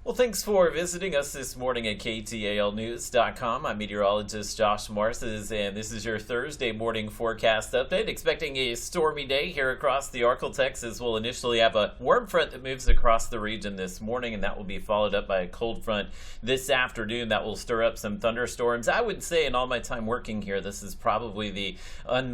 Well, thanks for visiting us this morning at KTALnews.com. I'm meteorologist Josh Marces, and this is your Thursday morning forecast update. Expecting a stormy day here across the ArkLaTex as we'll initially have a warm front that moves across the region this morning, and that will be followed up by a cold front this afternoon that will stir up some thunderstorms. I would say in all my time working here, this is probably the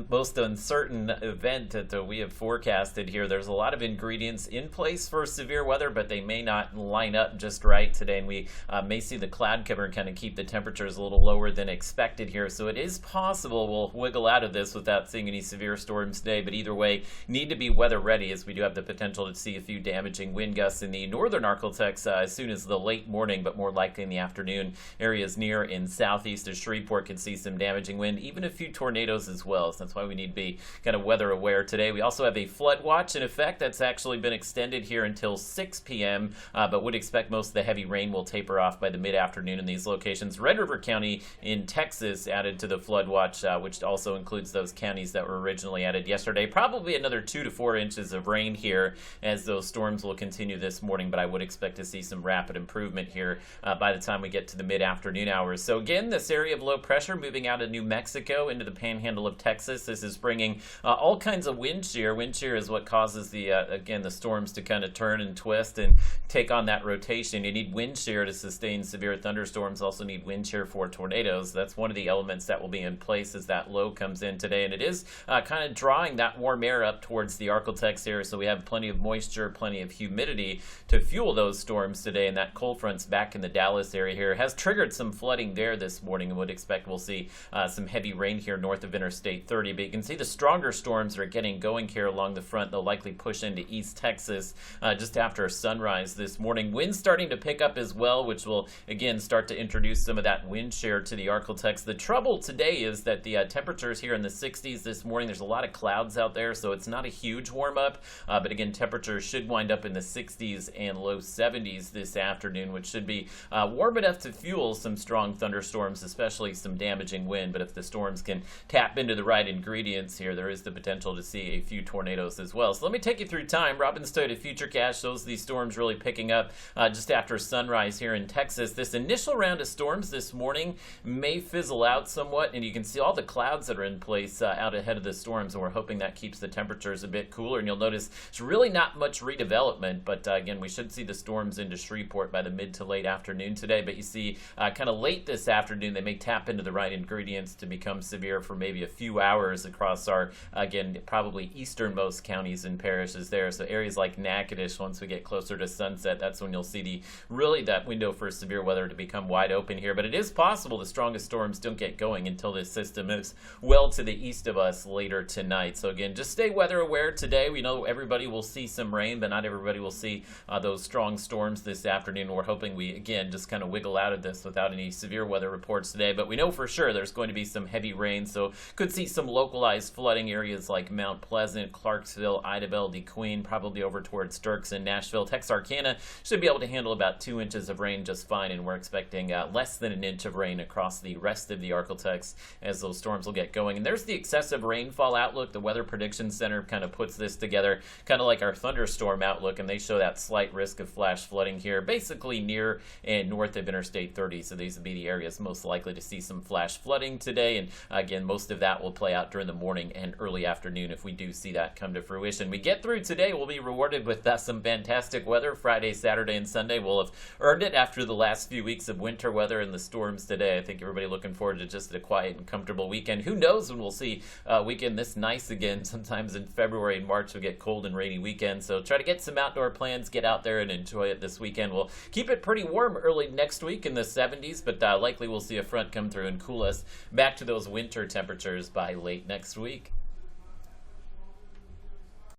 most uncertain event that we have forecasted here. There's a lot of ingredients in place for severe weather, but they may not line up just right today, and we may see the cloud cover kind of keep the temperatures a little lower than expected here. So it is possible we'll wiggle out of this without seeing any severe storms today, but either way, need to be weather ready as we do have the potential to see a few damaging wind gusts in the northern ArkLaTex as soon as the late morning, but more likely in the afternoon. Areas near and southeast of Shreveport could see some damaging wind, even a few tornadoes as well. So that's why we need to be kind of weather aware today. We also have a flood watch in effect that's actually been extended here until 6 p.m., but would expect most of the heavy rain will taper off by the mid-afternoon in these locations. Red River County in Texas added to the flood watch, which also includes those counties that were originally added yesterday. Probably another 2 to 4 inches of rain here as those storms will continue this morning, but I would expect to see some rapid improvement here by the time we get to the mid-afternoon hours. So again, this area of low pressure moving out of New Mexico into the panhandle of Texas. This is bringing all kinds of wind shear. Wind shear is what causes the storms to kind of turn and twist and take on that rotation. You need wind shear to sustain severe thunderstorms, also need wind shear for tornadoes. That's one of the elements that will be in place as that low comes in today, and it is kind of drawing that warm air up towards the ArkLaTex here, so we have plenty of moisture, plenty of humidity to fuel those storms today, and that cold front's back in the Dallas area here has triggered some flooding there this morning, and would expect we'll see some heavy rain here north of Interstate 30, but you can see the stronger storms are getting going here along the front. They'll likely push into East Texas just after sunrise this morning. Winds starting to pick up as well, which will again start to introduce some of that wind shear to the ArkLaTex. The trouble today is that the temperatures here in the 60s this morning. There's a lot of clouds out there, so it's not a huge warm up, but again, temperatures should wind up in the 60s and low 70s this afternoon, which should be warm enough to fuel some strong thunderstorms, especially some damaging wind. But if the storms can tap into the right ingredients here, there is the potential to see a few tornadoes as well. So let me take you through time. Robin's Toyota Futurecast shows these storms really picking up just after sunrise here in Texas. This initial round of storms this morning may fizzle out somewhat, and you can see all the clouds that are in place out ahead of the storms, and we're hoping that keeps the temperatures a bit cooler. And you'll notice it's really not much redevelopment, but again, we should see the storms into Shreveport by the mid to late afternoon today. But you see kind of late this afternoon, they may tap into the right ingredients to become severe for maybe a few hours across our, again, probably easternmost counties and parishes there. So areas like Natchitoches, once we get closer to sunset, that's when you'll see that window for severe weather to become wide open here. But it is possible the strongest storms don't get going until this system moves well to the east of us later tonight. So again, just stay weather aware today. We know everybody will see some rain, but not everybody will see those strong storms this afternoon. We're hoping we, again, just kind of wiggle out of this without any severe weather reports today. But we know for sure there's going to be some heavy rain, so could see some localized flooding areas like Mount Pleasant, Clarksville, Idabel, DeQueen, probably over towards Dirksen, Nashville. Texarkana should be able to handle about 2 inches of rain just fine, and we're expecting less than an inch of rain across the rest of the ArkLaTex as those storms will get going. And there's the excessive rainfall outlook. The Weather Prediction Center kind of puts this together kind of like our thunderstorm outlook, and they show that slight risk of flash flooding here, basically near and north of Interstate 30. So these would be the areas most likely to see some flash flooding today, and again, most of that will play out during the morning and early afternoon if we do see that come to fruition. We get through today, we'll be rewarded with some fantastic weather. Friday, Saturday, and Sunday will have earned it after the last few weeks of winter weather and the storms today. I think everybody looking forward to just a quiet and comfortable weekend. Who knows when we'll see a weekend this nice again. Sometimes in February and March we get cold and rainy weekends, so try to get some outdoor plans, get out there and enjoy it this weekend. We'll keep it pretty warm early next week in the 70s, but likely we'll see a front come through and cool us back to those winter temperatures by late next week.